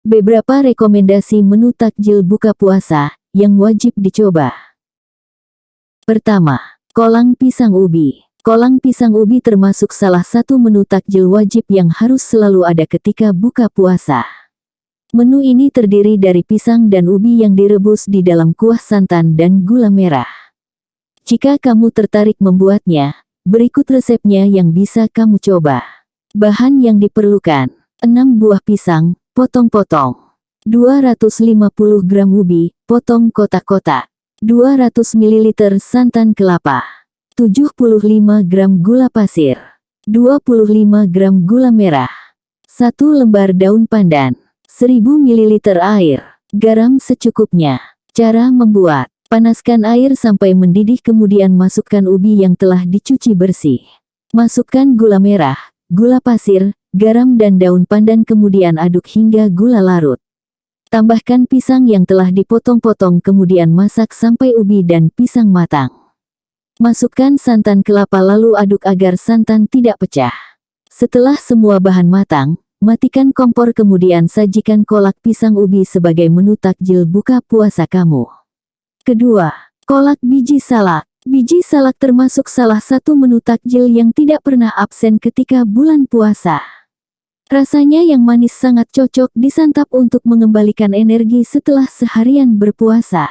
Beberapa rekomendasi menu takjil buka puasa yang wajib dicoba. Pertama, kolang pisang ubi. Kolang pisang ubi termasuk salah satu menu takjil wajib yang harus selalu ada ketika buka puasa. Menu ini terdiri dari pisang dan ubi yang direbus di dalam kuah santan dan gula merah. Jika kamu tertarik membuatnya, berikut resepnya yang bisa kamu coba. Bahan yang diperlukan: 6 buah pisang, potong-potong. 250 gram ubi, potong kotak-kotak. 200 ml santan kelapa. 75 gram gula pasir. 25 gram gula merah. 1 lembar daun pandan. 1000 ml air. Garam secukupnya. Cara membuat: panaskan air sampai mendidih, kemudian masukkan ubi yang telah dicuci bersih. Masukkan gula merah, gula pasir, garam dan daun pandan, kemudian aduk hingga gula larut. Tambahkan pisang yang telah dipotong-potong, kemudian masak sampai ubi dan pisang matang. Masukkan santan kelapa lalu aduk agar santan tidak pecah. Setelah semua bahan matang, matikan kompor, kemudian sajikan kolak pisang ubi sebagai menu takjil buka puasa kamu. Kedua, kolak biji salak. Biji salak termasuk salah satu menu takjil yang tidak pernah absen ketika bulan puasa. Rasanya yang manis sangat cocok disantap untuk mengembalikan energi setelah seharian berpuasa.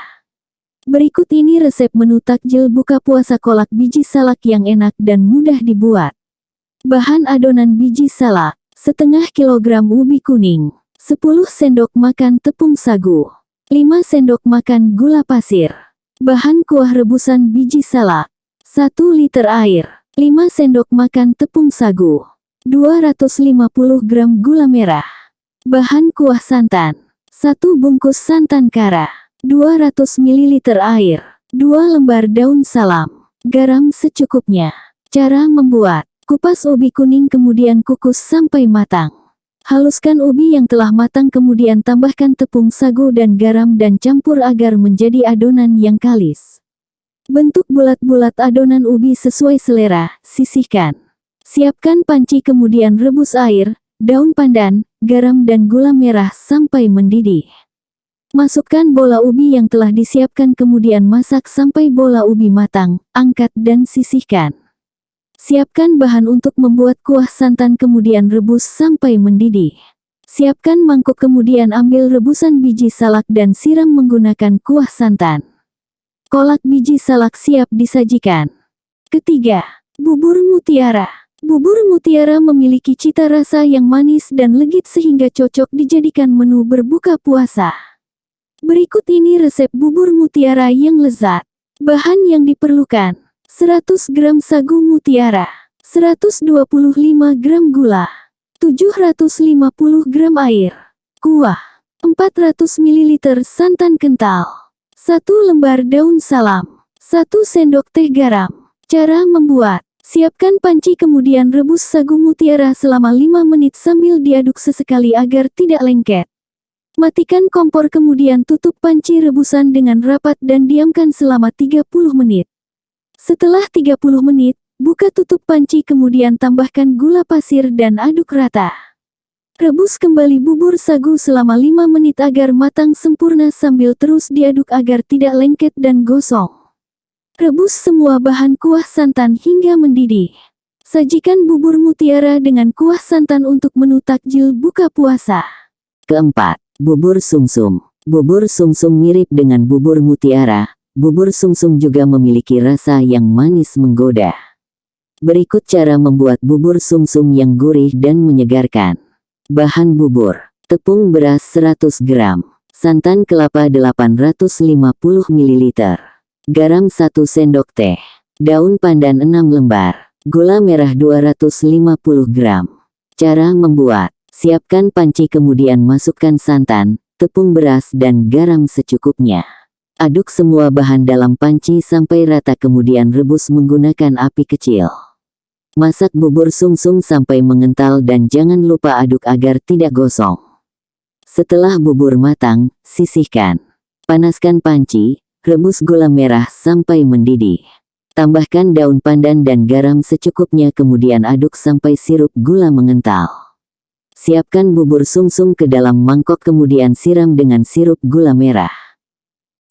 Berikut ini resep menu takjil buka puasa kolak biji salak yang enak dan mudah dibuat. Bahan adonan biji salak: setengah kilogram ubi kuning, 10 sendok makan tepung sagu, 5 sendok makan gula pasir. Bahan kuah rebusan biji salak: 1 liter air, 5 sendok makan tepung sagu, 250 gram gula merah. Bahan kuah santan: 1 bungkus santan kara, 200 ml air, 2 lembar daun salam, garam secukupnya. Cara membuat: kupas ubi kuning kemudian kukus sampai matang. Haluskan ubi yang telah matang, kemudian tambahkan tepung sagu dan garam dan campur agar menjadi adonan yang kalis. Bentuk bulat-bulat adonan ubi sesuai selera, sisihkan. Siapkan panci, kemudian rebus air, daun pandan, garam dan gula merah sampai mendidih. Masukkan bola ubi yang telah disiapkan, kemudian masak sampai bola ubi matang, angkat dan sisihkan. Siapkan bahan untuk membuat kuah santan, kemudian rebus sampai mendidih. Siapkan mangkuk, kemudian ambil rebusan biji salak dan siram menggunakan kuah santan. Kolak biji salak siap disajikan. Ketiga, bubur mutiara. Bubur mutiara memiliki cita rasa yang manis dan legit sehingga cocok dijadikan menu berbuka puasa. Berikut ini resep bubur mutiara yang lezat. Bahan yang diperlukan: 100 gram sagu mutiara, 125 gram gula, 750 gram air, kuah, 400 ml santan kental, 1 lembar daun salam, 1 sendok teh garam. Cara membuat: siapkan panci, kemudian rebus sagu mutiara selama 5 menit sambil diaduk sesekali agar tidak lengket. Matikan kompor, kemudian tutup panci rebusan dengan rapat dan diamkan selama 30 menit. Setelah 30 menit, buka tutup panci, kemudian tambahkan gula pasir dan aduk rata. Rebus kembali bubur sagu selama 5 menit agar matang sempurna sambil terus diaduk agar tidak lengket dan gosong. Rebus semua bahan kuah santan hingga mendidih. Sajikan bubur mutiara dengan kuah santan untuk menu takjil buka puasa. Keempat, bubur sumsum. Bubur sumsum mirip dengan bubur mutiara. Bubur sumsum juga memiliki rasa yang manis menggoda. Berikut cara membuat bubur sumsum yang gurih dan menyegarkan. Bahan bubur: tepung beras 100 gram, santan kelapa 850 ml, garam 1 sendok teh, daun pandan 6 lembar, gula merah 250 gram. Cara membuat: siapkan panci, kemudian masukkan santan, tepung beras dan garam secukupnya. Aduk semua bahan dalam panci sampai rata, kemudian rebus menggunakan api kecil. Masak bubur sumsum sampai mengental dan jangan lupa aduk agar tidak gosong. Setelah bubur matang, sisihkan. Panaskan panci, rebus gula merah sampai mendidih. Tambahkan daun pandan dan garam secukupnya, kemudian aduk sampai sirup gula mengental. Siapkan bubur sumsum ke dalam mangkok kemudian siram dengan sirup gula merah.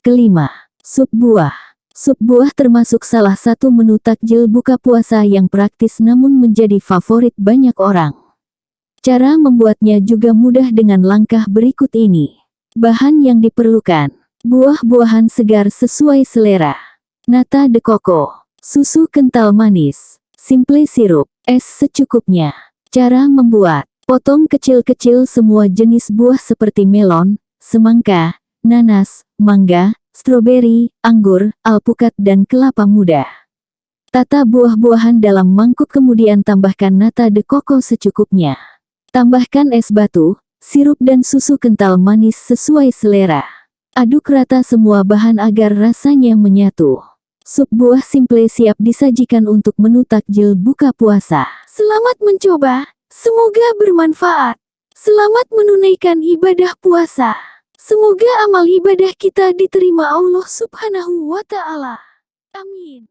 Kelima, sup buah. Sup buah termasuk salah satu menu takjil buka puasa yang praktis namun menjadi favorit banyak orang. Cara membuatnya juga mudah dengan langkah berikut ini. Bahan yang diperlukan: buah-buahan segar sesuai selera, nata de coco, susu kental manis, simple sirup, es secukupnya. Cara membuat: potong kecil-kecil semua jenis buah seperti melon, semangka, nanas, mangga, stroberi, anggur, alpukat dan kelapa muda. Tata buah-buahan dalam mangkuk kemudian tambahkan nata de coco secukupnya. Tambahkan es batu, sirup dan susu kental manis sesuai selera. Aduk rata semua bahan agar rasanya menyatu. Sup buah simple siap disajikan untuk menu takjil buka puasa. Selamat mencoba, semoga bermanfaat. Selamat menunaikan ibadah puasa. Semoga amal ibadah kita diterima Allah Subhanahu wa Ta'ala. Amin.